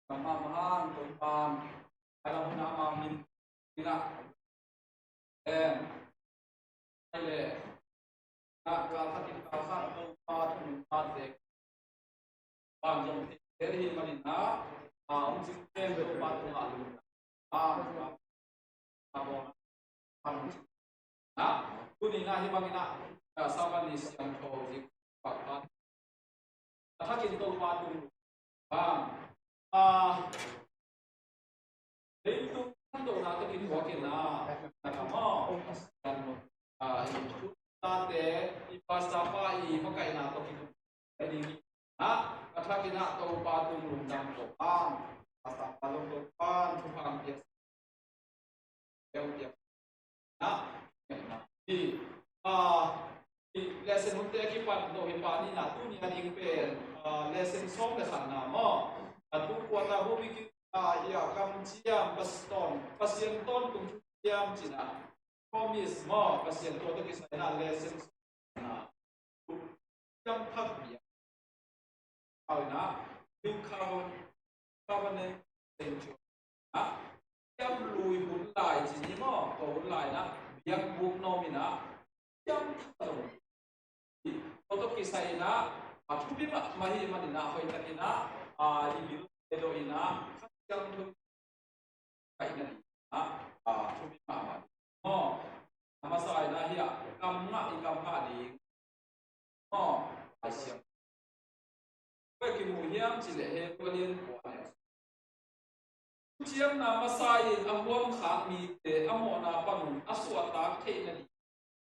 Pemahaman tentang dalam nama minat dan ile nak kata kita satu tempat dek panjang dari mana untuk tempat lalu nah kunina himangina saban is yang kau di pakat tak kita patu itu untuk nanti kita wakil na nakama dan itu nanti ipasapa ipakai na to kita jadi kata kita tahu patu undang topan pasta palung topan tukang biasa yang di lesson untuk ekipan do hipani na tu ni ading pen lesson som lesan nama atu kuata ho bikin ya kam ciam pasien ton tung ciam cina promise mo pasien to to kisah na lesson na jam thak biya au na new covenant century jam lui hun lai chi mo ko hun lai na biak buk no mina jam thak to kisah na atu bi mahi manina hoi takina di biru ina yang tu kaina tubi mama nama saya dah ya kamna ikam hadi asyam bagi muhiam cilehe pelin puan ciam nama saya ahuam kami te amona panun aswata kaina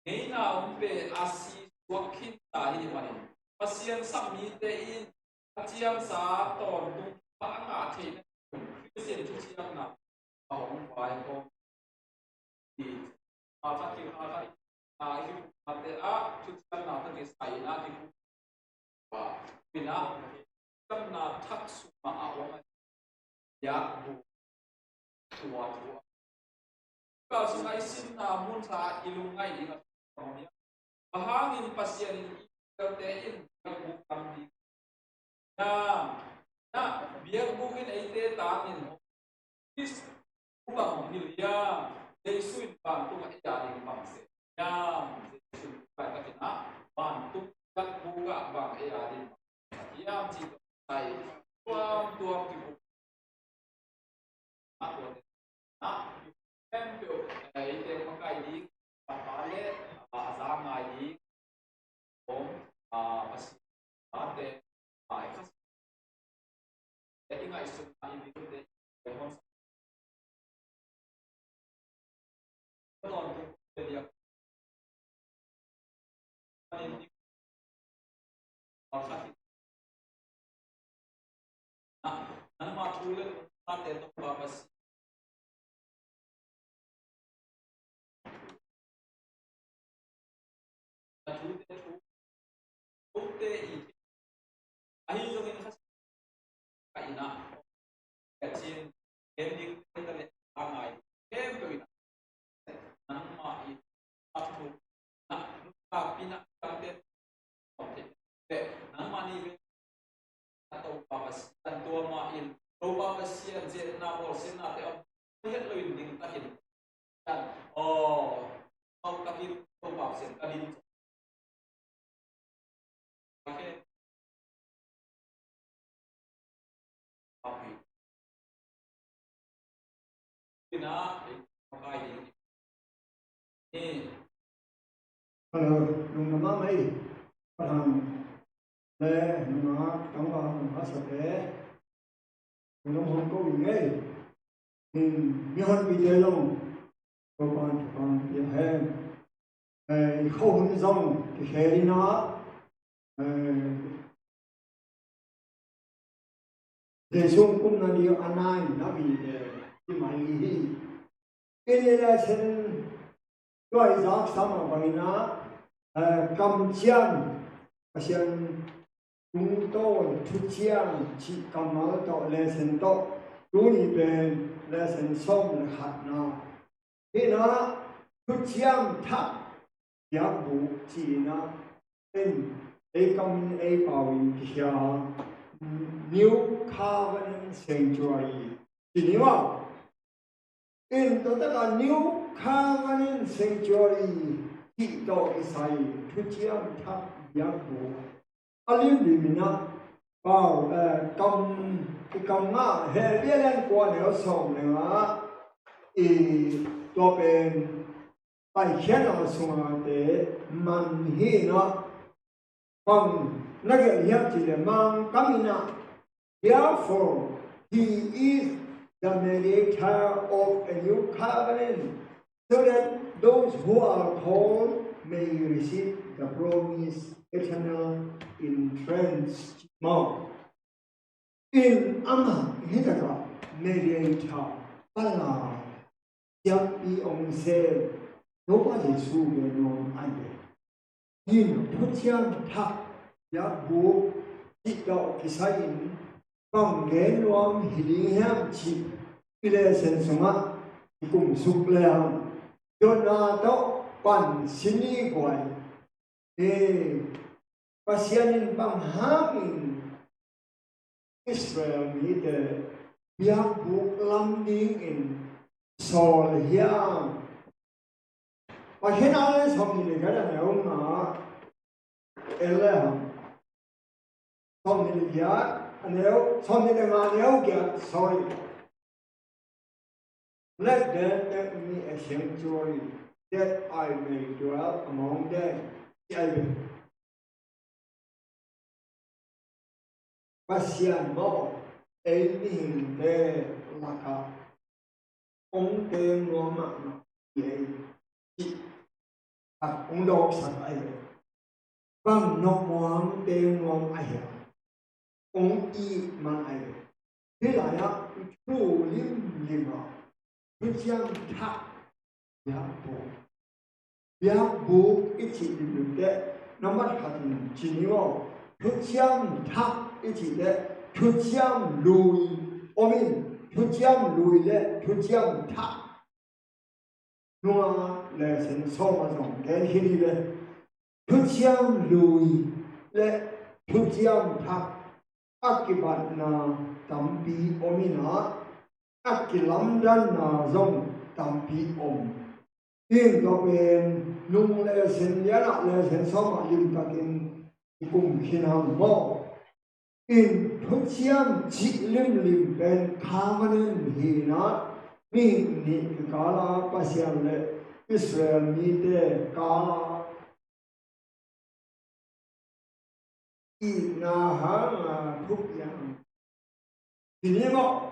ni na umpe asi wakin tahi mani pasien sami te in ciam sa ton tu pa kaina hiện chút chiang nào ông vài con thì phát triển cái mặt tế chút chiang nào tất cả sai na thì và vì na tâm na thắc sum mà ông ya bu tua kalau sungai sin na mun sa ilung ngai di na hangin pasien in bukan di na biar bukin ite tamin is ubang hilya Yesus bantu menjadi bangsa Yesus bantu kita bantu dan buka bang jadi yang jika saya tuam di aku na tempel ite makai di kapale azama di om pas ate ai kas jadi nggak isu ini deh betul jadi ini sakit nah matulen ate itu pas ute itu ahil jongin kas kaina kecil ending terlihat ramai kembali nama itu aku tapi nak konten nama ni atau papas dan tua main lupa pasian jet nabol senate om lihat lo ini takin dan kau kaki lupa pasian tadi oke tapi kena pakai ini nung nama mai paham le nama tangga nama sate nung hong ko ngai mi hon bi de long ko ban ye he kho hun zong ki kheri na de sung kum na ni anai na bi de ki mai hi ke le sen đôi gió sama bằng na cầm chiang asian chúng tôi thu chiang chỉ cầm máu to lệ sen to tú ni bên lệ sen sông là hạt na khi nó thu chiang thắt giá bù chỉ na bên ấy cầm ấy bảo kia New Covenant Sanctuary chỉ nhớ in tất cả New Covenant Sanctuary thị độ Isai thu chiang tháp giác bộ alim đi mình bảo cầm ngã hệ biết lên qua nếu sống nữa ýตัวเป็นไปเขียนเอาสมาเตมันฮีนะฟังนักเรียนจีนมังกามินะ therefore he is the mediator of a new covenant so that those who are called may receive the promise eternal entrance in ama hitaka mediator pala jab bi ông se no pa Jesu be no ai be yin phuchiam tha ya bu ti do kisain bằng ghế loam hỉ hem chỉ ile sen suma cùng suk leo cho na to pan sini quay pasianin bang hamin Israel mi de biak buk lam ding in sol hiam và khi nào lên xong thì cái là nếu mà ele xong thì giá nếu xong thì mà nếu kìa sorry let them make me a sanctuary that I may dwell among them pasian mo hình de laka ông tên nó mà vậy chị ông đọc sẵn ai vâng nó mong tên nó ai ông y mà ai thế là ya chủ lim mà cứ chăng thà ya bố ít chỉ được đấy nó mất hạt chỉ nhiều cứ chăng thà ít chỉ đấy cứ chăng lùi ôm cứ chăng lùi đấy cứ chăng thà nó là sinh sống mà sống cái gì đấy cứ chăng lùi đấy thu chiam thak akibat na tampi omina akilam dan na zong tampi om in to pen nung le sen yana le sen soma lim takin ikum khinam mo in thu chiam chi lim lim pen khamanen hi na mi ni kala pasiam le Israel mi te kala i na ha na thuk yang ini mo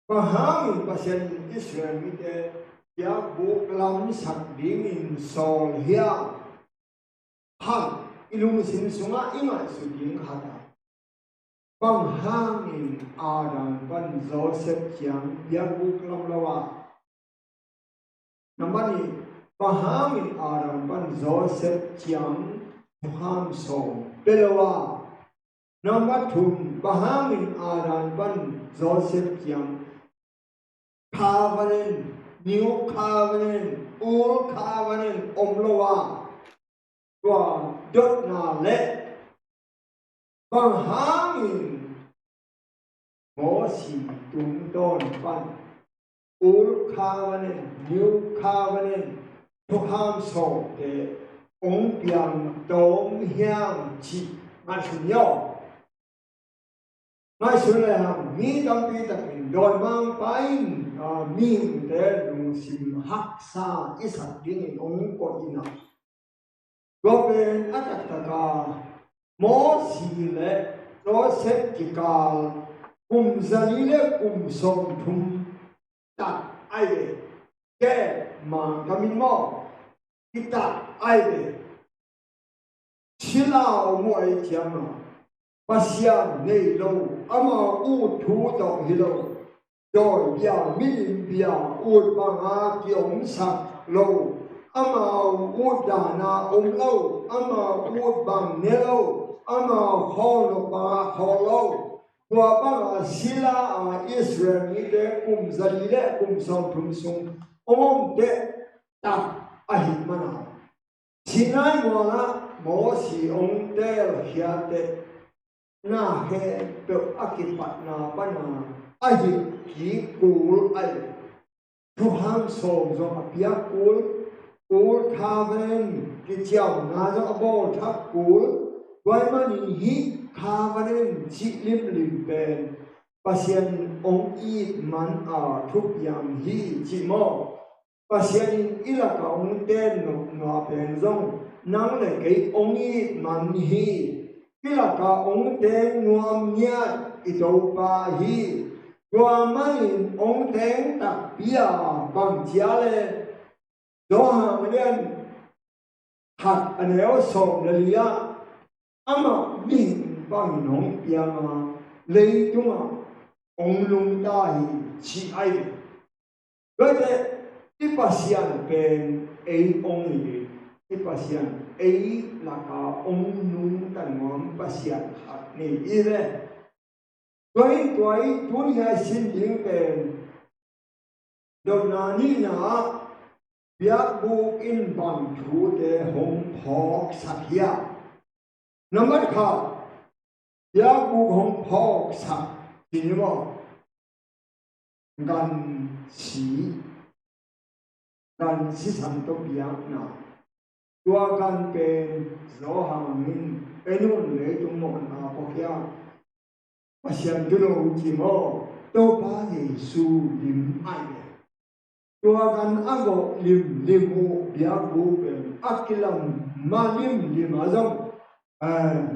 paham pasien Israel mi te ya bu lam sak ding in sol hia han ilung sin sunga inga su ding hata bang hang in Adam ban Joseph chiang ya bu lam lawa namani paham in Adam ban Joseph chiang ham so belawa number 2 paham in Adam ban Joseph chiang covenant new covenant old covenant omlawa wa dot na le bang hangin mo si tum don pan old covenant new covenant to ham so de ong piang dom hiang chi ma sin yo mai sun le ham mi dam pi takin don mang pain mi te lung sim hak sa isak ding in ong ko ina goben atakaka mo si le Joseph kikal zali le som thum tat ai le ke ma kamin mo kita ai le chila mo ai tiam na pasian nei lo ama u thu to hi lo doi bia min bia ut banga kiong sak lo ama u dana lo ama u bang ne lo ama holo ba holo tua banga sila Israel ni de zali le som thum sung om de ta ahit mana sinai mo na mo si ong tel hiate na he pe akipat na bana ahi ki kul ai thu ham som zo apia kul covenant ki chiao na zo abo thak kul wai mani hi covenant chi lim pen pasien ong i man a thup yam hi chi mo pasien ilaka ong ten no pen zong nang le ke ong i man hi ilaka ong ten nuam nya ito pa hi nuamanin ong ten tak pia bang chia le do ha mlen hat aneo som le lia ama min bang nong pia ma le tunga ong lung ta hi chi ai Gede ipasian pen ei ong li ipasian ei laka ong nung tan ngom pasian hat ni ile tuai dunia sin ding pen dom na ni na biak bu in bang thu de hong phok sakhia number kha biak bu hong phok sak tinimo gan si san to biak na tua gan pen zo hang min enun le tum mo na ko kya pasian tu no chi mo to pa Yesu lim ai tua gan ago lim mu biak bu pen akilam ma lim azam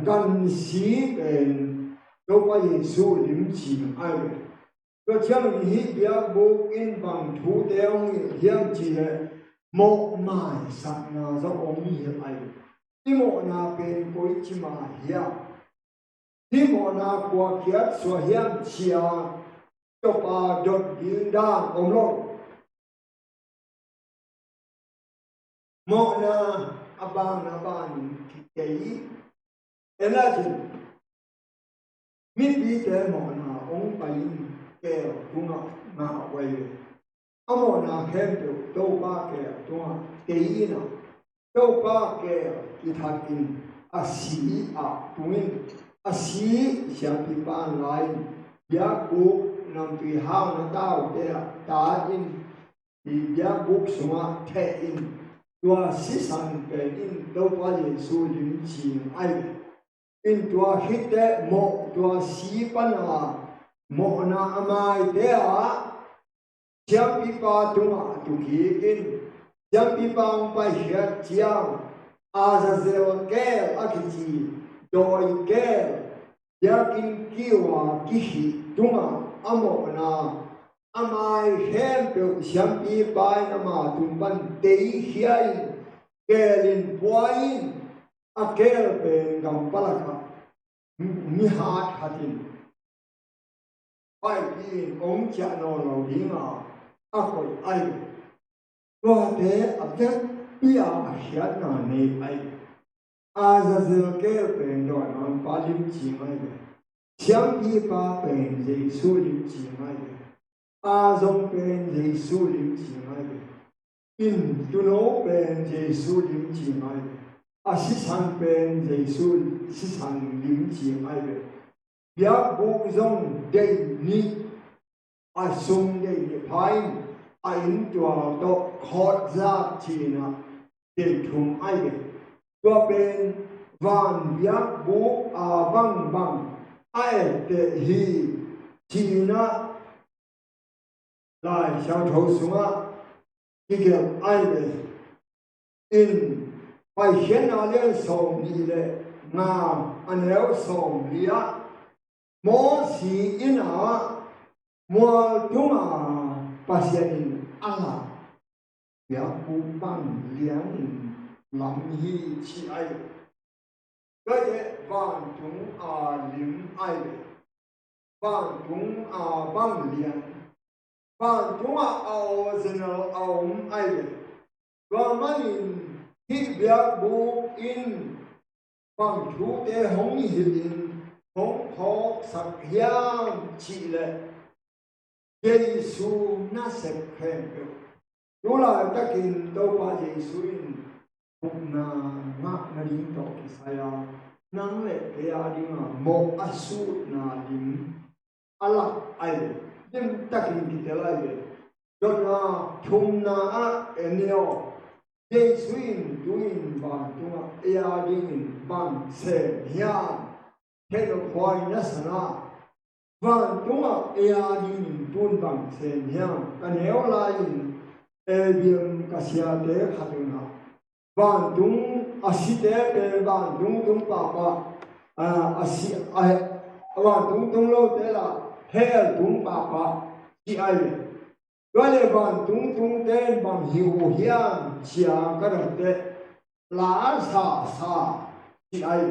gan si pen to pa Yesu lim chi aiก็เชื่อมีฮิบยาบุกอินบังทูเดียวเฮียงจีเลโมมาสักนาจะอมีอะไรที่โมนาเป็นกุยจิมาเฮียที่โมนากว่าเกียรติสวเฮียงเชียจบาดดยืนด้านอมโลกโมนาอบานที่เกยเอลาจิมิปีเตโมนาองไปแก่ตุงนาไว้อโมนาแค่โตป้าแก่ตุงเกยนะโตป้าแก่ที่ทักิน asi tungin asi siang pipan lain dia buk nam pi hao na tao te ta in dia buk semua te in tua sisan pe in do pa Yesu lim chi ai in tua hite mo tua si pana mo na amai te siang pipa tunga tu ki in siang pipa pa hiat chiang Azazel kel akichi doi kel yakin kiwa kihi tunga amo na amai hem pe siampi pai nama tumpan tei hiai kelin puain akel pe gampalaka mihat hatin pai pi ong cha no lo dinga akoi ai wa te abjak Ia hiat na ne ai Azazel ke pen do nan pa lim chi mai de siam pi pa pen Jesu lim chi mai de Azong pen Jesu lim chi mai de in tu no pen Jesu lim chi mai de Asisan pen Jesu sisan lim chi mai de bia bu zong de ni asung de ni pai ai tua do khot za chi na tiền thùng ai vậy qua bên van biak bu băng băng ai để hi chi na lại sao thấu xuống cái kiểu ai vậy in phải hiện nào lên sòng đi lệ mà anh éo sòng đi mò xì in mua chúng pasien Allah ya bang liang lam hi chi ai cái thế van chúng lim ai van chúng bang liang van chúng original ai và manin hit bia bu in van chú te hong hin hong ho sak hiam chi le Giêsu na sẽ khen được. Đó là ta kinh đâu ba Giêsu in cũng na ngạc na đi đó cái sai nang lệ cái đi mà một asu na lim Allah ai đêm ta kinh cái lại vậy. Đó là thùng na enio Giêsu in duin ban tunga ea din ban se hian thế nó khoai na sana van tunga ea din tun bang sen hiang kan heo la in biam kasia te khatuna van tung asite pe van tung pa asi van tung lo te la hel tung pa chi ai le van tung ten bang hiu hiang chia ka te la sa chi ai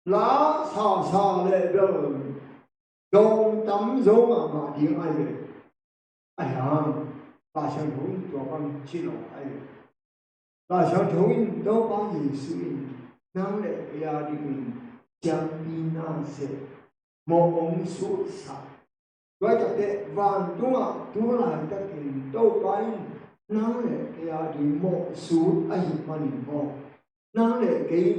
la sa le bel dong tắm dấu mà tiếng ai về ai là sáng thấu cho con chi lộ ai là sáng thấu đâu bao giờ suy năng lệ gia đình chẳng bị nan sẽ một ông suốt sa vậy chắc thế vạn tu lại tất cả đâu bao năng lệ gia đình một suốt ai mà niệm mò năng lệ cái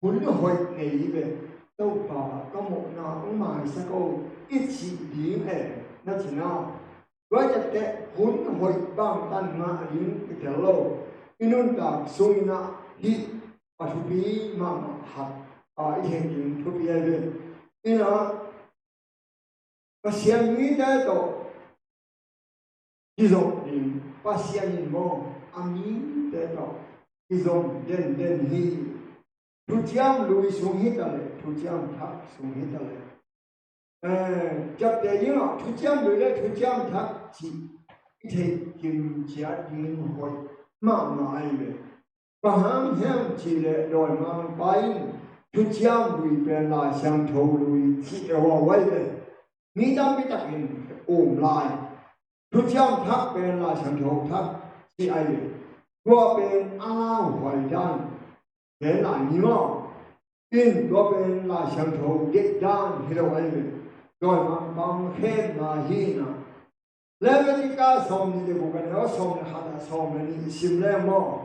huấn hội này về đâu có một nào cũng mà sao cô ít chỉ điểm nó chỉ nào với chắc cái huấn hội bằng tan mà điểm cái kiểu lâu inun ta sung na đi và thu phí mà học ít hiện điểm thu phí về ina và xem nghĩ tới đó ví dụ thì và xem nhìn mong ami tới đó ví dụ đến hi thu chiam lui xuống hít ra lại thu chiam thắt xuống hít ra lại chấp để như nào thu chiam lui lại thu chiam thắt chỉ thế kim chia điên hội mà ai vậy và ham ham chỉ để đòi mang bay thu chiam lui bên là sang thâu lui chỉ ở vậy đấy mi tâm bị tắc in ôm lại thu chiam thắt bên là sang thâu thắt chỉ ai vậy qua bên ao hoài đan thế là như nào in có bên là sáng thấu kết đan thì đâu ấy rồi mà bằng khen là hi na Levitica xong thì bộ cái đó xong là hạt xong là đi sim lên mò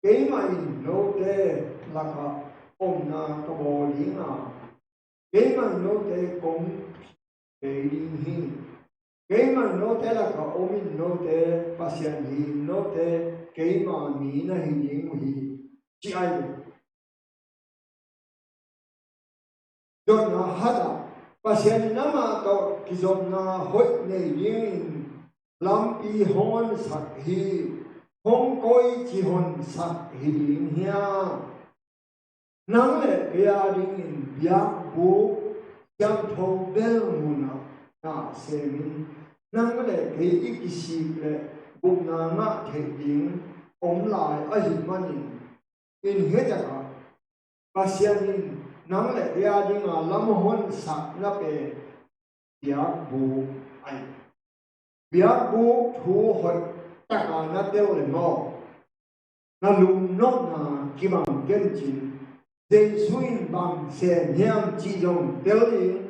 cái mà in đâu thế là cả ông na có bồ lý à cái mà nó để cũng để đi hi cái mà nó để là có ông mình nó để bác sĩ hi nó để cái mà mình là hi những hi chỉ ai rồi nó hada bác sĩ nằm mà to cái giống na hội này những làm pi hôn sắc hi hôn coi chỉ hôn sắc hi những hia nang le kaya ding biak bu yang thong bel muna na semin nang le ke ikisi le bu na ma the ding om lai a hi mani in he ta ka pasianin nang le kaya ding a lam hon sa na pe biak bu ai biak bu thu hoi ta ka na teo le mo na lum nok na ki bang gen chin dây xuyên bằng xe hiam chỉ dùng tiêu liền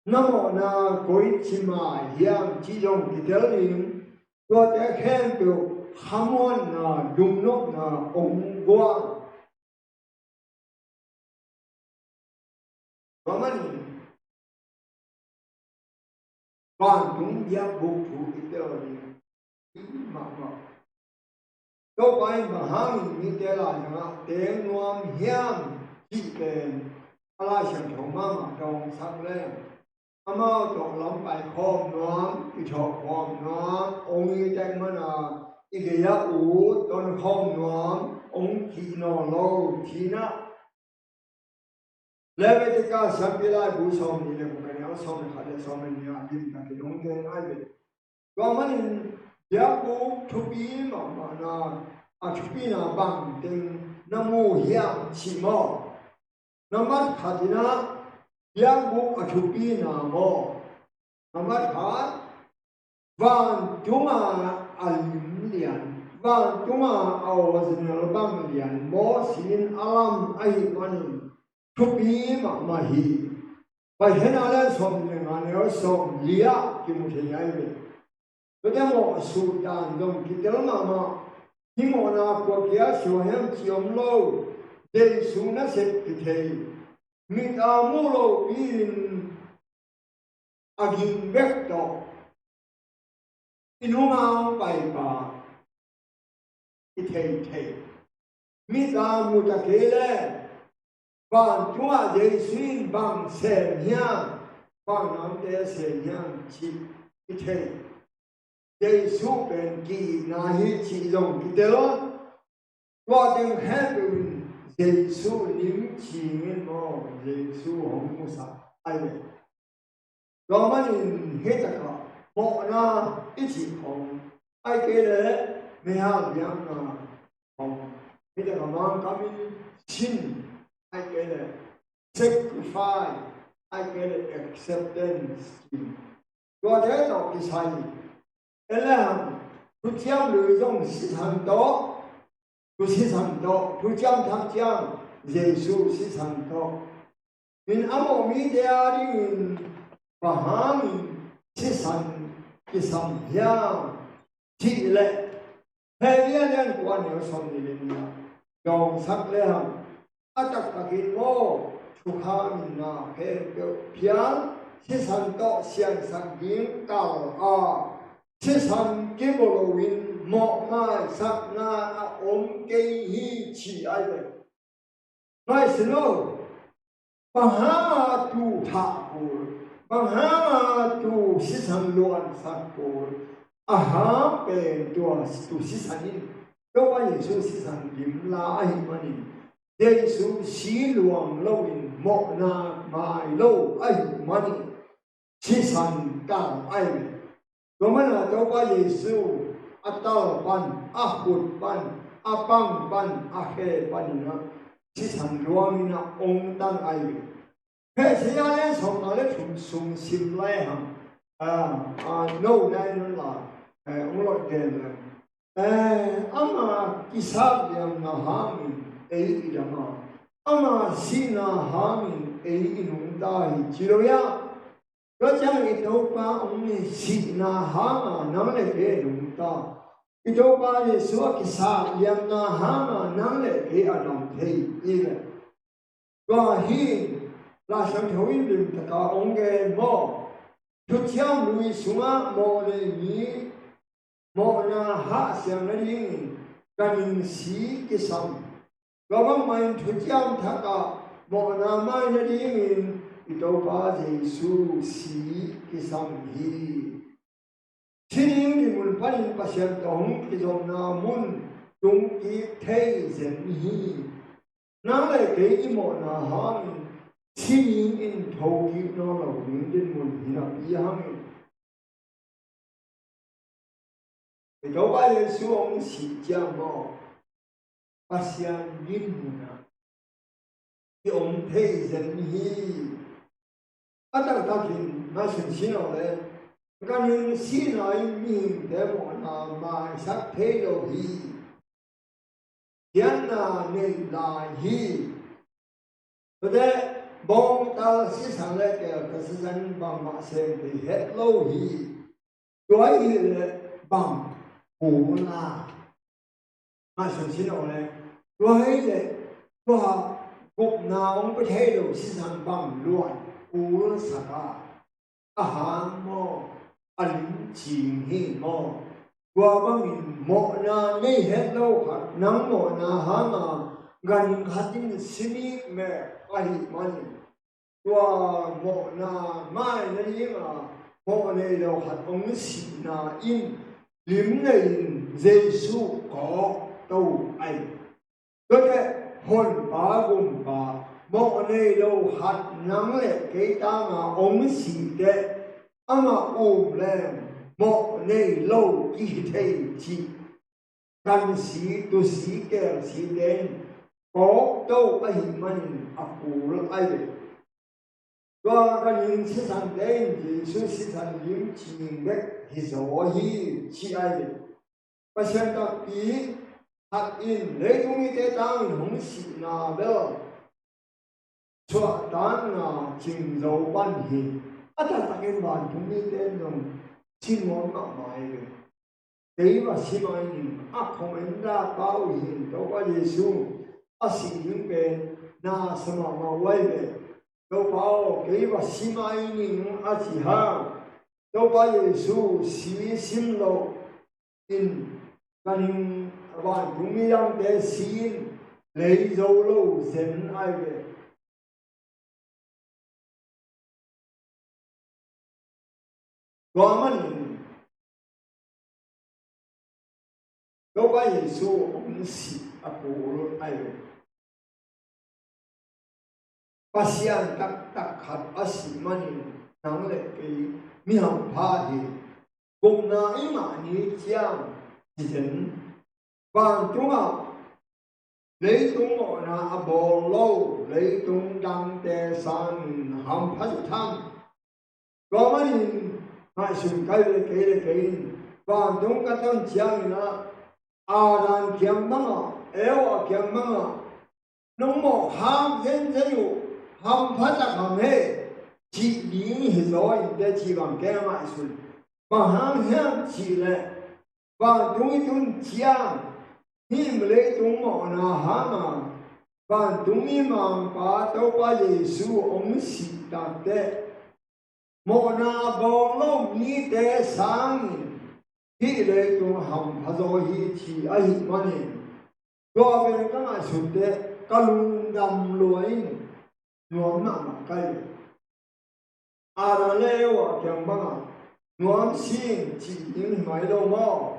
nam mô na cõi chim mà hiam chỉ dùng cái tiêu liền có thể khen được ham muốn na dùng nốt na ông quan và mình còn chúng giác buộc thủ cái tiêu liền mà đâu phải mà hàng như thế là nhá tiếng nuông hiam chỉเป็นอะไรเช่นของมาตรงสักเล่มอามาตกลงไปคอมน้อมที่ชอบคอมน้อมองค์ใจมันอีกอย่างอูตอนคอมน้อมองค์ขีนอโลขีนะแล้วเวทีการสัมภาระผู้ชมนี่เลยผมเนี่ยเอาชมขัดชมเนี่ยยิ้มกันน้องเก่งไอ้เด็กก็มันอยากบุกทุบีมานะทุบีนะบังเต็งน้ำมูเหี้ยชิมอNomor khadina yang bu achupi namo nomor khat van cuma alimlian van cuma awaznyal banglian mo sin alam ai mani chupi ma mahi bai henala som ngane som lia ki muthiyai be bede mo sudan dom ki telma ma himona ko kya shoyam chiom lo Dei suna set kitei mit amulo bin agin vecto inuma pai pa kitei tei mit amu ta kele ban chua dei sin bang sen hian bang nam de sen hian chi kitei dei su ben ki na hi chi dong kitelon wa deng heaven Giêsu nín chỉ nguyên mô Giêsu hồng mô sa ai vậy đó mà nhìn hết tất cả bộ na ít chỉ hồng ai kể lẽ mấy hàng yang na hồng hết tất cả mang kami sin ai kể lẽ sacrifice ai kể lẽ acceptance có thế nào cái sai là tôi chiam lười dòng sự thành đó tu sĩ thành đó, tu giang tham giang, Giêsu sĩ thành đó. Mình amo mi dia đi mình và há mình sĩ thành cái thành giang chỉ lệ. Thế nên nên quan niệm sống đi lên nhà, dòng sắc lệ hằng, atak takin mo, chúc ha mình na khen biểu pian, sĩ thành đó xiang sang biến cao a, sĩ thành cái bộ đồ win một mai sắc na ôm cây hi chỉ ai vậy nói xin lỗi bằng hama tu thả cổ bằng hama tu sĩ sản luận sắc cổ há bền tu sĩ sản in đâu bao giờ sĩ sản điểm là ai mà đi Giêsu sĩ luận lâu in một na mai lâu ai mà đi sĩ sản cao ai vậy đó mà là đâu bao giờ Giêsu atal ban ahut ban apang ban ahe ban na si san luang na ong tan ai he si ya le som na le thum sum sim lai ham no nai no la ong lo den ama kisab yam na ham ei idama ama sina ham ei inung dai chiroya Rồi chẳng ít đâu ba ông này xịt na há mà nắm lại cái đúng ta. Ít đâu ba này xóa cái xa liam na há mà nắm lại cái ở đồng thị như vậy. và hi là sang thấu in điểm tất cả ông cái mò chút chiang lui xuống mò này nhỉ mò na hạ sang na đi cái hình xí cái sam và bằng mai chút chiang tất cả mò na mai na đi ito ba Giêsu xí cái sam hi Thiên nhiên mun panin pasien tong ki zom na mun tung ki thei zen hi na le ke i mo na hang thiên nhiên in thâu ki no lo ning din mun hi na pi hang ke do ba ye su ong si jiang mo pasien yin mun na ki ong thei zen hi ata ta kin na sin sin le cái những xin nói mình để mọi người mà sắp thế đâu hi hiện là nên là hi bây giờ bông ta sẽ sang lại cái sự dân bằng mà xem thì hết lâu hi đói hi là bằng hủ là mà xin nói này đói là và cục nào ông có thể đâu sẽ sang bằng luôn hủ là sao hàng mò anh chìm hi mò qua bằng mình mò na nei hết lâu hạt nắng mò na hả mà gần hạt tin simi mẹ ai mani qua mò na mai na đi mà mò này đâu hạt ông xì na in lim này Giêsu có đâu ai cái hồn ba gồm ba mò này đâu hạt nắng lệ cái ta mà ông xì đấy ama lên một này lâu kỳ thầy chỉ cần sĩ tu sĩ kèm sĩ đến có đâu ai mình phụ ai vậy và cái những sự sản đến thì sự sản những chuyện đấy thì rồi chỉ ai vậy và xem ta kỹ hạt in lấy tung như thế tăng không sĩ nào đâu cho đàn là trình dấu ban hình ta cái bàn chúng đi tên rồi xin món ngọc mày rồi đấy và xin mày nhìn không em ra bao hiện đâu có Giêsu xin những cái na sama mà quay về đâu bao cái và xin mày nhìn chỉ ha đâu có Giêsu xin lâu in cái bàn chúng đi đang để xin lấy dấu lâu dẫn ai về Roman đâu có Giêsu ông sĩ phụ ai pasian tak khat asimani nang le ke mi ham pha hi cùng na i ma ni chiang chi chen ban chung a lấy tung mo na bo lo lấy tung dang te san ham pha tham Roman hai sum cái và chúng ta tâm chiang na dan kiam manga eo kiam manga nong mo ham zen zen ham phát là ham he chỉ lý rồi để chỉ bằng cái mà sum mà ham ham chỉ là và chúng chiang him lấy chúng mo na hama và chúng mang ba đâu ba Giêsu ông sĩ ta te mô na bồ lô mi tế sang hi lê tung hầm phá dô hi chi a hi mani do bên các ngài sụt tế ca lung đầm lùi nuông nặng mà cây ra lê wa kiang băng nuông xin chỉ những máy đâu mò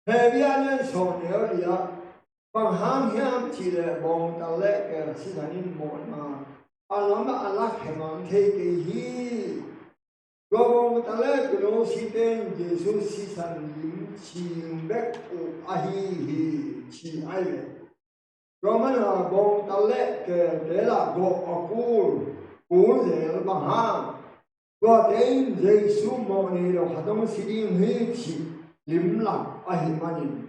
hệ bia lên sổ nếu lìa bằng hàng hiam chỉ lệ bông ta lệ kẻ sĩ thần in mộ mà Alama Allah heman the ke hi Gobong tale kuno siten Yesus si san lim chim bek o ahi hi chi ai le Romana bong tale ke de la go akul zel baha Go ten Yesu mo ni lo hadong sidim hi chi lim la ahi manin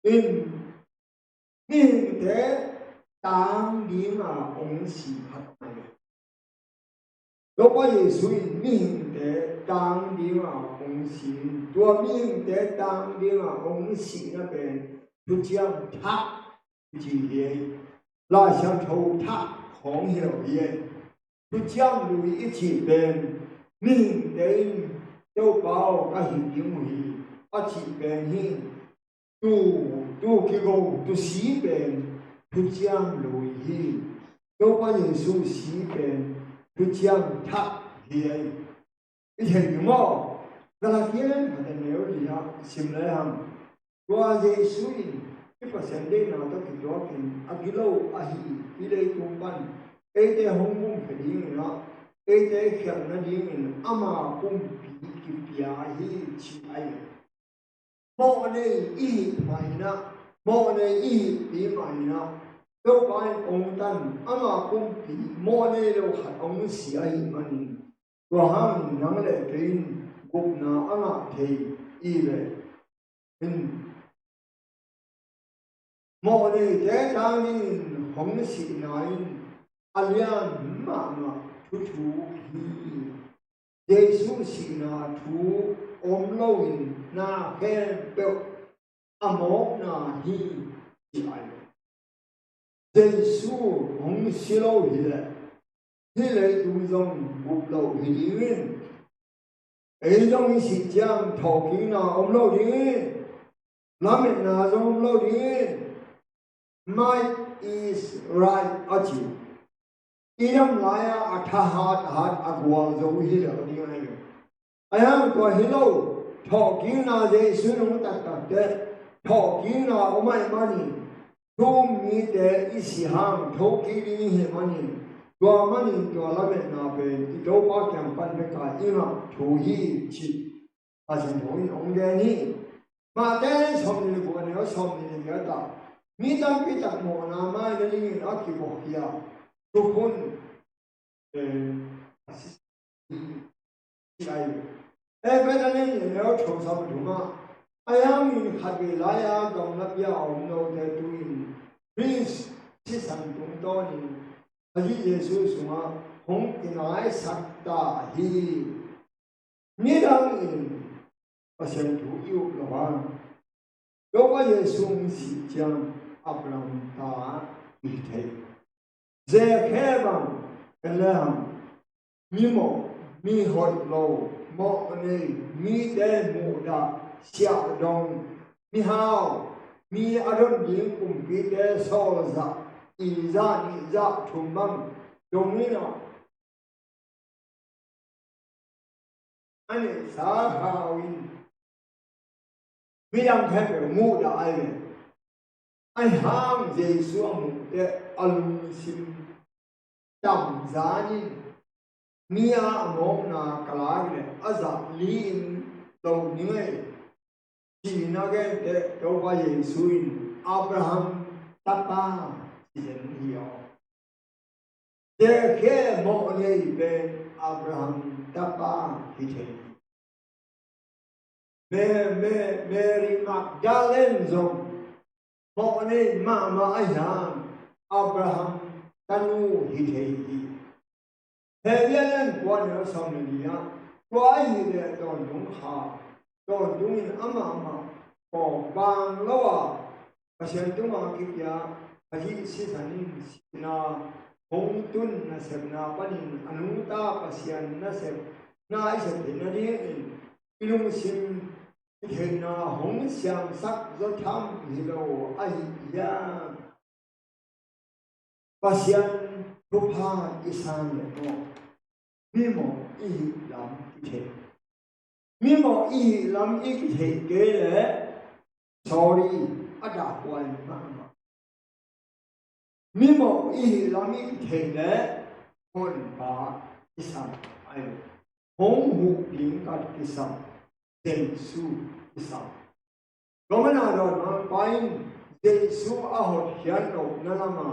in ning te当你嘛红喜发来的，如果耶稣命的当你嘛红喜，多命的当你嘛红喜那边就这样他去耶。拉香头塔红hiệu yên tu chăm lùi ít chỉ bền mình đến đâu bao cái hình những mùi ở chỉ bền hi tu cái gấu tu xí bền tu chăm lùi hi đâu bao giờ su xí bền tu chăm thắt hiền cái hình mà cái là kia mà ta nếu gì đó xem lại ham qua Giêsu cái phần sen đây nào đó cái đó cái agilo ahi cái đây cũng ban ấy để hong bung phải đi nữa ấy để khéo nó đi nữa ama cũng bị cái bia hi chi ai mò này y mày na mò này y bị mày na đâu phải ông tan ama cũng bị mò này đâu hạt ông xì ai mà đi qua hàng nắng lệ cái gục na ama thì y về mò này thế nào đi không xì nói alian mà thu hi Giêsu xì na thu lâu in na khen bèo amo na hi chi ai Giêsu không xì lâu hi lệ tu dòng bục lâu hi điên ấy dòng xì chang thọ kỹ na lâu điên làm mẹ na dòng lâu điên might is right at you Iram laya hat agwal zo hila ni ai ayam ko hilo tho kina je sunung tak te tho kina omai mani to mi te isiham tho kini he mani to mani to lame na be to pa kyam pan me ka ima tho hi chi asin tho ni ongge ni ma te som ni ko ne som ni ya ta mi tam pi tak mo na ma ni a ki bo yaทุกคนที่ไรเป็นอะไรเนี่ยแล้วโชว์สมดุมาอายามีขัดเวลายากองนับยาองโนเดตุอินพรินซ์ที่สังตุงตอนีอาทิเยซูสุมาคงกินายสักตาฮีมีดังอินอาเซนทูยุบละวันโลกว่าเยซูมีสิจังอับราฮัมตาอิเทZekheban elham mimo mi hoi lo mo ne mi de mu da xia dong mi hao mi aron yin kum bi de so za i za ni za thum bang dong ni no ani sa ha win mi dang khe be mu da ai ai ham Giêsu mu de alum sim tam zani mia amok na kalagne aza lin to ningai chi na ge de to ba Giêsu in Abraham tapa jen hiyo de ke mo ne be Abraham tapa hite Mary Magdalene zong mo ne mama ayam Abraham tanu hithei Hevian quan ở sau này đi á quá gì để đòn đúng hà đòn đúng in ama bỏ vàng lâu à và xem chúng mà kịp ya và chỉ sĩ sản na hong tun na xem na panin anu ta pasian na xem na ai xem thì na đi ilung sim thì na hong xiang sắc do tham gì đâu ai ya pasian rupa isan no mimo i lam ite mimo i lam ite ke le sorry ada kwai ma mimo i lam ite le hon ba isan ai hong hu ling kat isan den su isan gomana ro ma pain den su a hot hian no na lama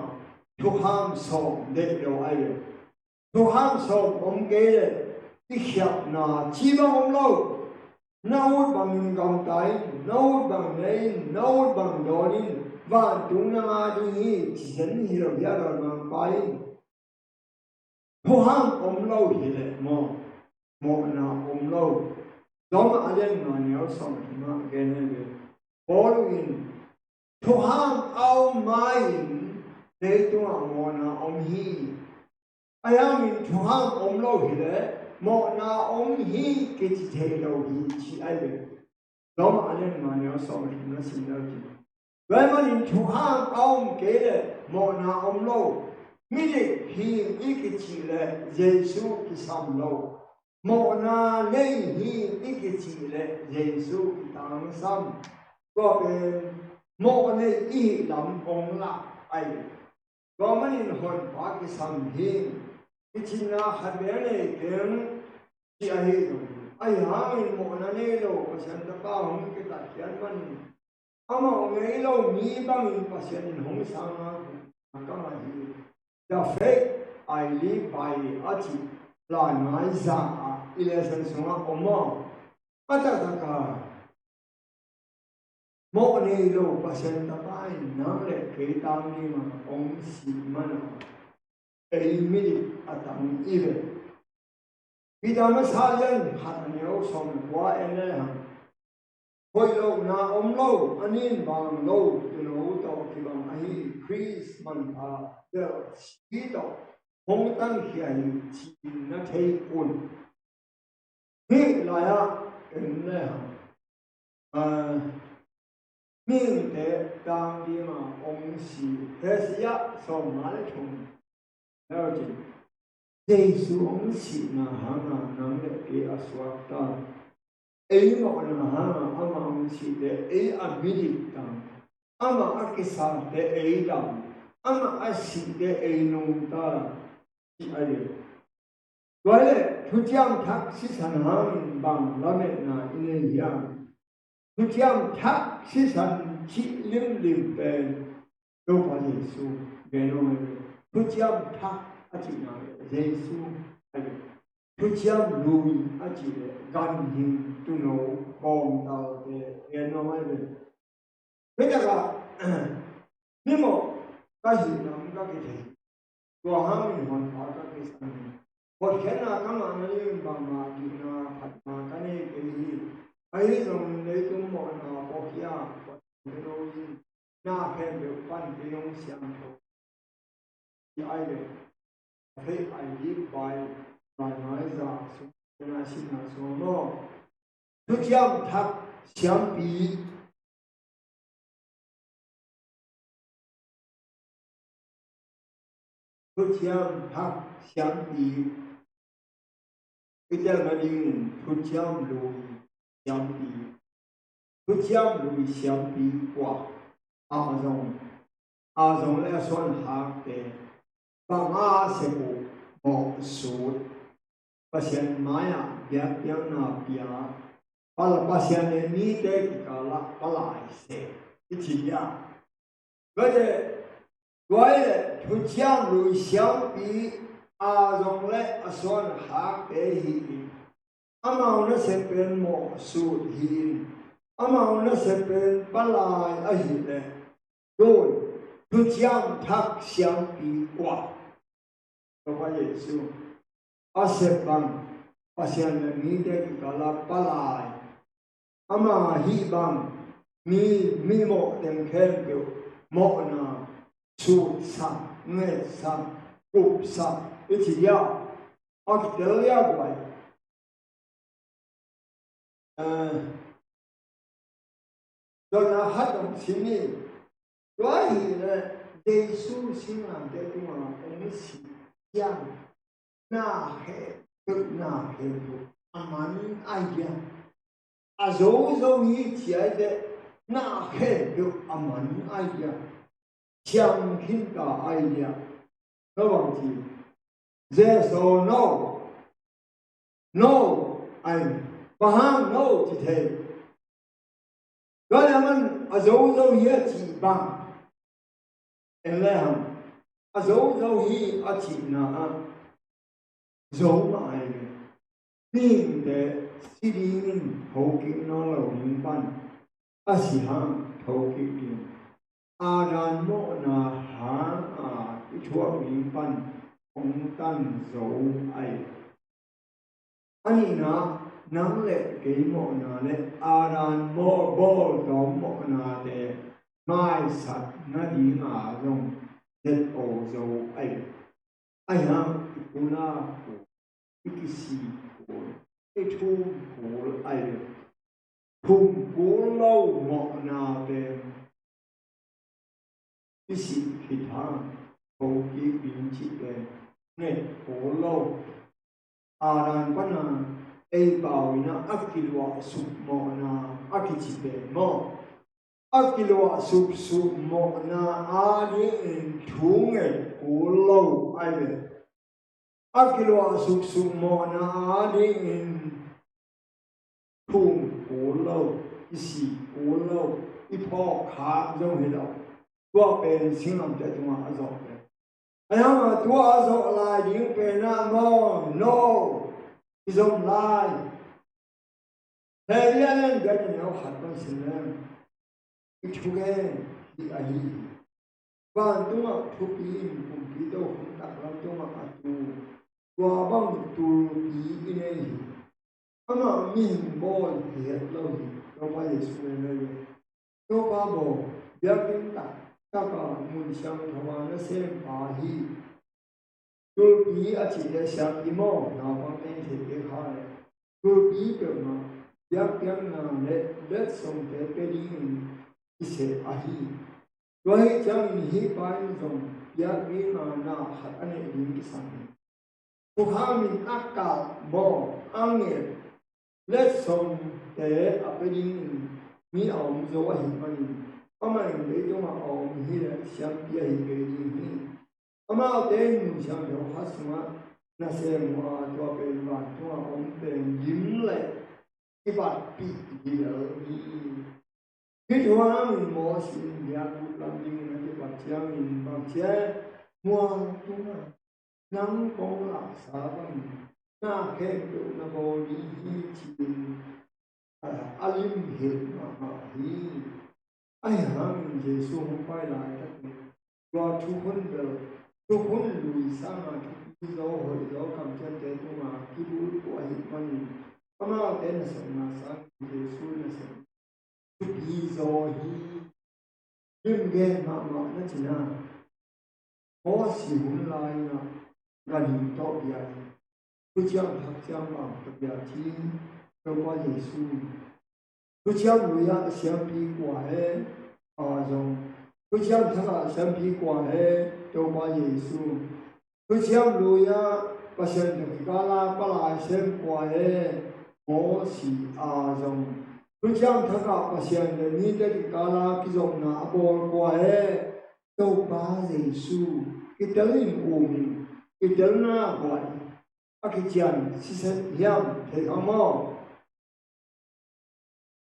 thu ham som để đồ ai thu ham som ông kế cái hiệp na chi bằng ông lâu nấu bằng gồng tay nấu bằng đấy nấu bằng đồ đi và chúng na đi chỉ dẫn hiểu ra rồi mà phải thu ham ông lâu thì lệ một là ông lâu đó mà anh em nói nhớ xong thì mà cái này về bố in thu ham ao mai để tung à mò na ông hi ai mình chung ham ông lâu hi đấy mò na ông hi cái gì thế lâu hi chỉ ai vậy đó mà anh em mà nhớ sao mình nó xin đâu chứ vậy mà mình chung ham ông cái đấy mò na ông lâu mi đi hi ý cái gì là Giêsu cái sam lâu mò na này hi ý cái gì là Giêsu cái tăng sam có bên mò này ý làm ông là ai có mà nhìn hồn phá cái sam hi cái chuyện là hạt bé này kiếm chỉ ai hiểu ai hả mình mò na này đâu có xem ta cao không cái tài kiến mình ama ngày lâu mi bằng mình phát hiện không sang à cái mà gì the faith I live by achi la nai za election sunga omo ataka mo ne lo pasien ta pai nam le ke tam ni ma om si mana ei mi atam ile vidama sajan hatneo som kwa ene ham hoi lo na om lo anin bang lo tu no to ki bang ai Chris man tha de si to hong tăng hiền chỉ nó thấy cuốn khi lại em này mình để đang đi mà ông sĩ thế sĩ sau mà lại chung theo chứ Giêsu ông sĩ mà hàng nằm để cái aswat ta ấy mà hàng ama ông sĩ để ấy amiri ta ama cái sao để ấy ta ama asi để ấy nung ta ai gọi là thu chiam thắc sĩ sản hàng bằng la mẹ na in yang thu chiam thắc sĩ sản chỉ lim lim bền đâu phải Giêsu bền không thu chiam thắc chỉ là Giêsu thu chiam lùi chỉ là gan hình tu nấu hòm tàu để bền không ai bền bây giờ nhưng mà cái gì làm cái gì của hàng mình hoàn toàn các cái sản một khi nào các bạn ấy bằng mà thì là phật mà cái này cái gì ấy rồi lấy chúng mọi nào có kia cái đâu na khen được văn cái ông xem thôi thì ai đấy thấy ai đi bài bài nói ra số là xin là số nó tôi chăm thắc xem bí tôi chăm thắc xem bí cái tên là đi thu chiam lùi xiám bí thu chiam lùi xiám bí quả Amazon là xuân hạc để bằng sẽ bộ một số pasien maya biar yang na bia kalau pasien ini dek kalau balai se itu ya vậy gọi là thu chiam lùi xiám bí Amazon là xuân hạc để hi amau na se pen mo su hin amau na se pen balai a hi le rồi tu chiam thak xiang pi qua đó là Giêsu a se bang pasian le mi de ka la balai ama hi bang mi mo dem khen biểu mo na su sa nghe sa cụp sa cái gì ya a cái ya vậy rồi là hát động xin đi quá thì là Giêsu xin làm để chúng mà ông sĩ giang na hệ tự na hệ tự aman ai ya dấu dấu như chỉ ai để na hệ tự aman ai ya chẳng khiến cả ai ya nó bằng gì yes or no anh bahang no chỉ thế gọi là mình dấu dấu hi chỉ bằng em lấy hầm dấu dấu hi chỉ na dấu mà ai nên để xử lý mình hậu kỳ nó là những ban sĩ hàng hậu kỳ đi đàn mộ na hàng cái chúa những ban ông tan dấu ai anh na nang le ke mo na le aran mo bo do mo na de mai sat na di ma rong net o zo ai ham ikuna ko ikisi ko itu ko ai thum ko lâu ngọ na về isi khita ko ki bin chi về net ko lâu aran pana ei bawina akilwa sup mo na akichi về mo akilwa sup mo na ani in thunge ko lâu ai về akilwa sup mo na ani in thung ko lâu isi ko lâu ipo kha jong he lo tua pen singam te tuma azo pe ayama tua azo la yin pe na mo no izom lai he ya len ga ni no hat ban sin len ichuge di ahi ban tuma thupi kum pi do hum ta lam tuma atu tua bang tu pi ine hi ama min bo he lo hi to ba yesu ne le to ba bo ya kin ta ta ka mun sham thwa na se pa hi tu pi a chi le sham i mo na ba ne the ke kha le tu pi pe ma ya kin na le som te pe di i se a hi to hi chang ni hi pa ni som ya mi ma na hat ane ni ki sam ni ku ha min akka bo ange le som te a pe di mi aum zo a hi ma ni ama le jo ma aum hi le sham pi a hi pe di ni ama te nu sham do ha sma na se mo a to pe ma to a om pe yim le ki ba pi di le ni khi thua mình mò xin nhà cụ làm gì là cái bát chia mình bát chia mua chúng là nắng bóng là xa bằng na khen được na bò đi hi chín alim hiền mà hi ai hàng Giêsu không phải là cái qua chú huấn được chú huấn lùi sang mà chú gió hồi gió cầm chân thế nhưng mà cái bút của hi mình mà tên là sao mà sang Giêsu là sao hi zo hi lim ge ma na china ho si hun lai na ga ni to bia tu chiang thak chiang ma to bia chi to qua Giêsu tu chiang lu ya xiang pi kwa he a zong tu chiang thak a xiang pi kwa he to qua Giêsu tu chiang lu ya pa xiang de ga la pa la xiang kwa he ho si a zong tu chiang thak a pa xiang de ni de ga la ki zong na bol kwa he to pa Giêsu cái tới nguồn cái tới na gọi cái chuyện sự sẽ hiểm thì không mò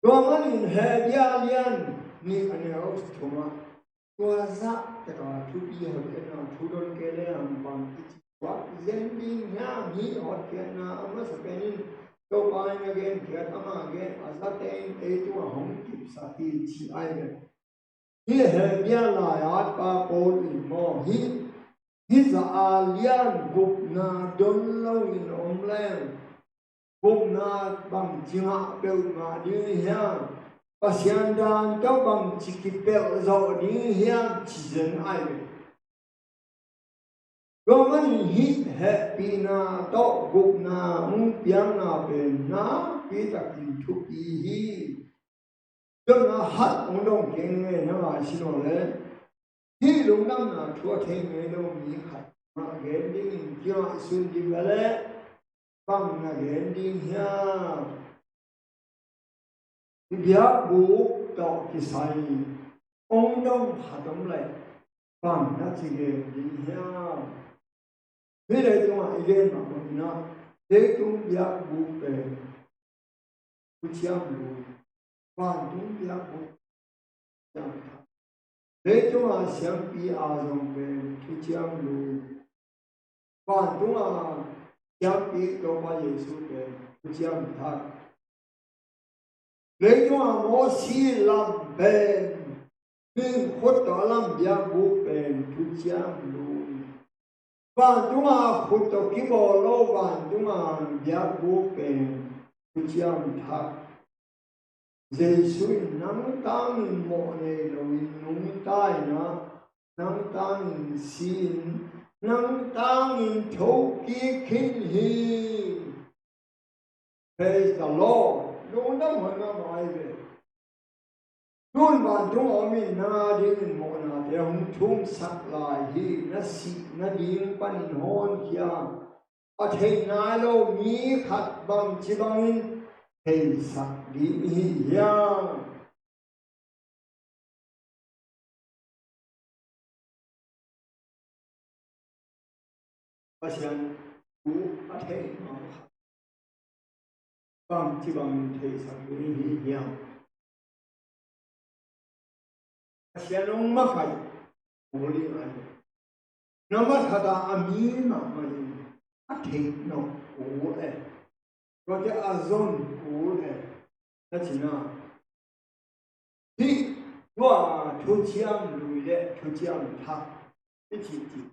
rồi mà nhìn hệ bia liên ni anh em ở chỗ mà qua giá cái đó chú bia hợp cái nào chú đôn cái này làm bằng cái quá dân đi nhà mi họ cái nào mà sẽ cái này đâu bao nhiêu cái cái đó mà cái à giá tiền ấy chú không kịp sao thì chỉ ai vậy hi hệ bia lại át ba bốn mò hi za alian gục na don lâu in om lem gục na bằng chima bel ma đi hiang pasian dan cho bằng chỉ kịp bel zo đi hiang chỉ dân ai vậy rồi mình hít hệ pina to gục na piang na bên na kita kintu hi cho na hat ông đông keng nghe nó lại xin lỗi hi lung nam na thua thêm nghe đâu mi hat ma gen ding kia sun di vale bang na gen ding hia bia bu to ki sai ông đông hadam lại bang na chi gen ding hia thế đây chúng ta igen mà mình nói thế chúng bia bu pe ku chiam lu bang chúng bia bu chiam thế chúng ta xem pi a dòng về thu chiang lu và chúng ta xem pi đâu bao Giêsu về thu chiang thắt thế chúng ta mua xí làm bền nhưng hốt đó làm bia bu bền thu chiang lu và chúng ta hốt đó cái bò lô và chúng ta bia bu bền thu chiang thắt Giêsu nắng tăng mộ này rồi nung tai nó nang tang xin nang tang in thâu ki kinh hi. Praise the Lord. Luôn đó mọi người nói về luôn bạn chúng ở mình na đến một na để ông chúng sắc lại hi na si na điên pan hôn kia ở thế này lo mi khát bằng chỉ bằng in thế sắc đi hi ya. Pasian u ở thế mà bằng chỉ bằng thế sắc đi hi ya. Pasian ông mắc phải vô lý anh. Nó mất khả ami mà mình ở thế nó u đấy. Rồi cái azon u đấy. Nó chỉ là thì qua thu chiang lùi lệ thu chiang thắc cái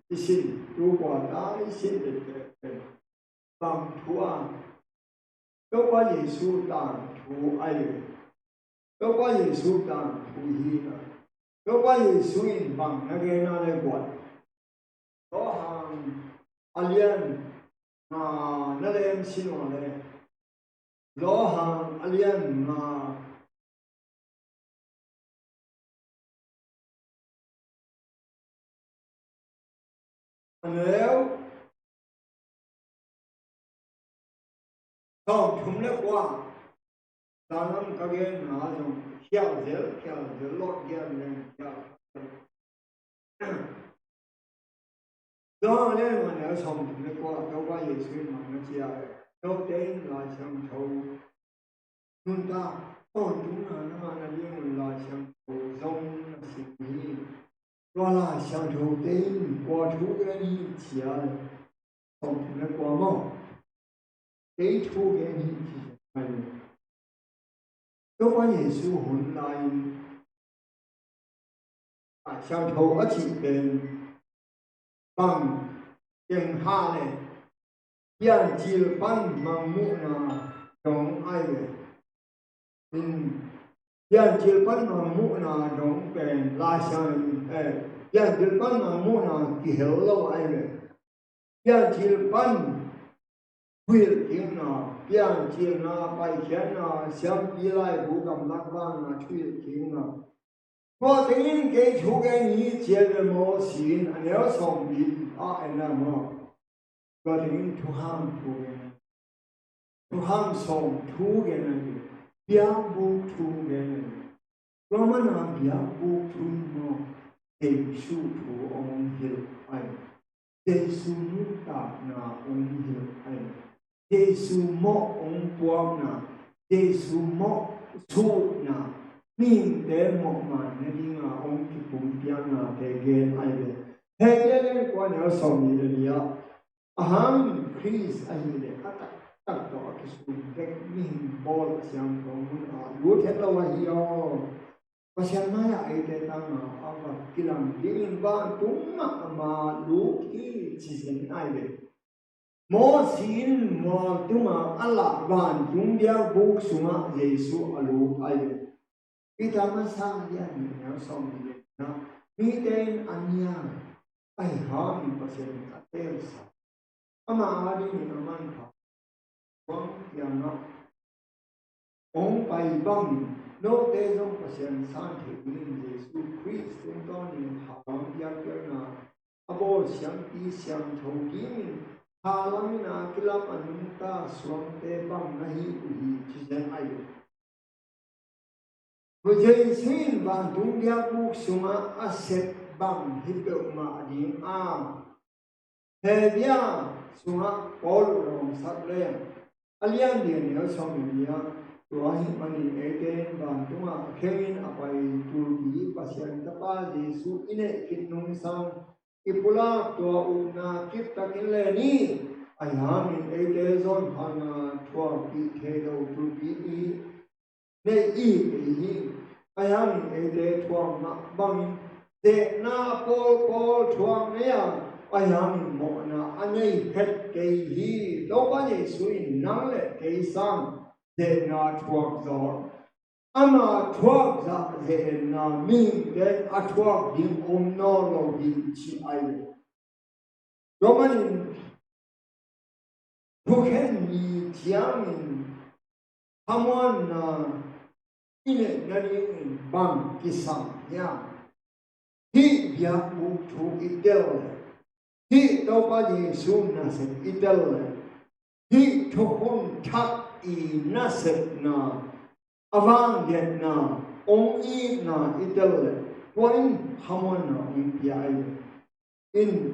chỉ xin如果大信的人帮助啊，都把耶稣当图爱人，都把耶稣当图医的，都把耶稣因帮那个那来管，都行阿莲啊那来信我嘞，都行阿莲啊。Nếu không chúng nó qua ta nằm cái cái nó dùng khéo dễ lót khéo lên khéo đó nên mà nếu không chúng nó qua đâu có gì suy mà nó chia đâu đến là chẳng thấu chúng ta còn chúng nó là liên là chẳng thấu giống là sự gì đó là chẳng thấu đến qua thú cái gì chia không chúng nó qua mà cái thú cái gì chia đâu có Giêsu hồn lại chẳng thấu ở chỉ bên bằng tiếng ha này hiện chỉ ban mang mũ na trong ai vậy hiện chỉ ban mang mũ na trong bên la sang hiện chỉ ban mang mũ na kỳ hiểu lâu ai vậy hiện chỉ ban quyết tiếng na hiện chỉ na bài khen na xem đi lại bố cầm lắc vang na quyết tiếng na có tiếng cái chú cái ní chế được mô xin anh nhớ xong bị anh em mà có tiếng chú ham chú cái này chú ham xong chú cái này biếng bu chú cái này có mà nào biếng bu chú mà Giê xu chú ông hiểu anh Giê xu nu ta na ông hiểu anh Giê xu mọ ông buông na Giê xu mọ chú na mình để một màn này đi ngà ông thì cũng tiếng ngà để nghe ai vậy thế nên quan hệ sống như thế này ham Chris anh này các tất cả cái sự việc mình bỏ sang trong lúc thế là vậy yo và xem nay ai để tăng mà ông cái làm điên van đúng mà lúc khi chỉ xem ai vậy mỗi xin mà chúng mà Allah van chúng dia buộc suma Giêsu alu ai vậy kita masalah ni yang sama ni, miten anya, ayah ni pasien kater sa, ama hari ni aman ka, wang yang nak, ong pai bang, no te jong pasien santi ni Yesus Kristus tuan ni halang yang kerana, abo siang ti siang thau ni, halang na kilap anunta suam te bang nahi uhi cizen ayu. Với xin và đúng gia buộc xuống aset bằng hít được mà đi thế bia xuống bỏ lòng sắc lên alian điện nhớ xong mình nhớ rồi hít mà đi ấy tên và đúng khen apai tu đi và xem ta ba Giêsu ine kinh nung sang ipula tua una kip ta kinh lên ni ai ham in ấy tên zon hana tua bị thế đâu tu bị ne i hi ayang ede thuang na bang de na pol thuang ne ya ayang mo na anei het ke hi do ba ye sui nang le ke sang de na thuang zo ama thuốc dạ dễ là mình đến thuốc điểm ôm nó lo bị chỉ ai rồi mà nhìn thuốc hết nhị tiếng mình tham quan là ile na đi bằng cái sam nha hi việc bu thu itel hi đâu bao giờ xuống na sẽ itel hi thukun thak i na sẽ na avang điện na ông y na itel point hamon na ông pi ai in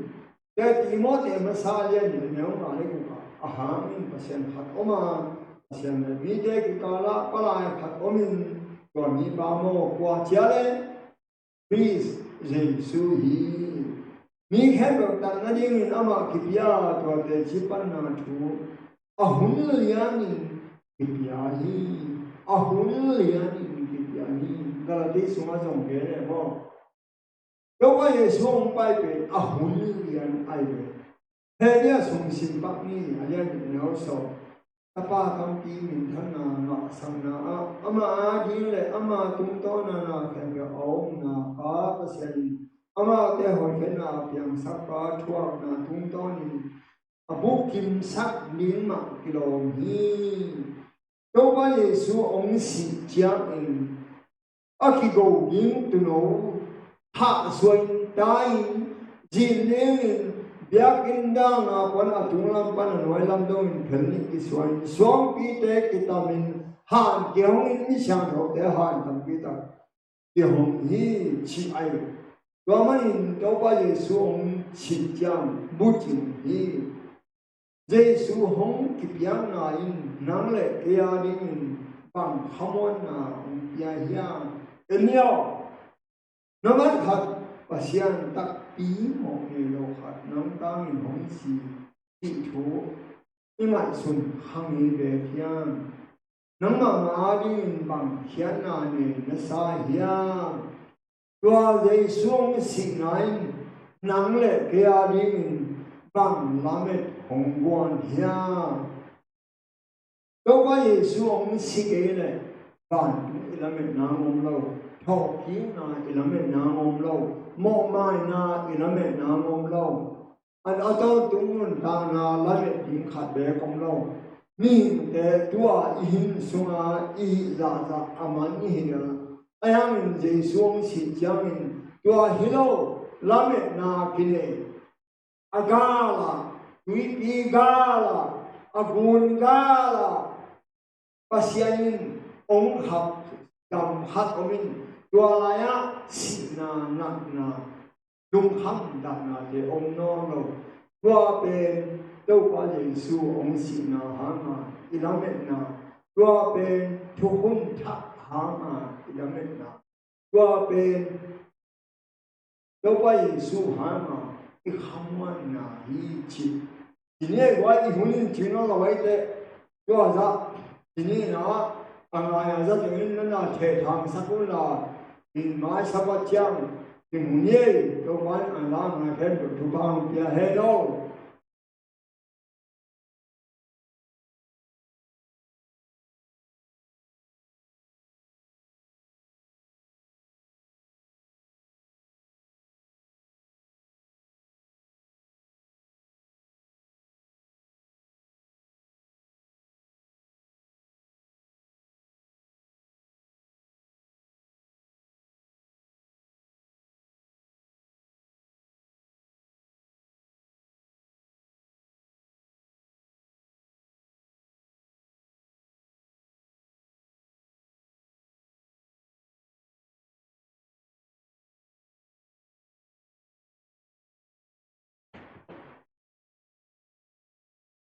cái Timothy Masalian nếu mà lấy cũng aham in pasien hat oma pasien mi de ki kala palai hat omin còn mi ba mo qua chia lên please Giêsu hi mi khen được tận nó đi mình ama kipia to de chipan na thu ahun lianin kipia hi ahun lianin kipia hi galati suma jong ke ne mo đâu có gì xuống bay về ahun lian ai về thế dia sung sim pak ni alian no so apa kampi min thana na sangna ama di le ama tum to na khen ga om na ka pasen ama te hoi khen na piang sak pa thuak na tum to ni abu kim sak ning ma kilo hi đâu có gì xuống ông si chiang in akigo ning tu no ha suan dai jin ning biak indang apon atunglam pan noi lam dong in phelni ki suan song pi te kitamin han kyong in mi sang tho te han tam pi ta ki hong hi chi ai do man in do pa yesu ong chi chang bu chin hi jesu hong ki piang na in nang le ya ding in pang hamon na ya ya enyo no man khat pasian tak pi mo ni lo khat nang tang in hong si ti thu ni mai sun hang ni be pian nang ma ding in bang hian na ne na sa hian tua dei sung si nai nang le kya ding in bang lamet hong guan hian đâu có gì xuống si ke le ban lamet na ngom lo thọ ki na lamet na ngom lo mo mai na lamet na ngom lo an ato tung ta na lamet ding khat be kom lo mi te tua in sunga i za za aman ni hina ayang in je suang si chang in tua hilo lamet na kine agala tui pi gala agun gala pasianin ong hap dam hat omin tua laya si na nak na lung ham da na de om no no tua ben đâu pa Giêsu ong si na ha ma ilamet na tua ben thu hun tha ha ma ilamet na tua ben đâu pa Giêsu ha ma i khamwan na hi chi ini wa i hunin chino la wai te tua za ini na angaya za tingin na the thang sakun la in mai sabat chang in munye đâu man an la ma khen thu bang pia he đâu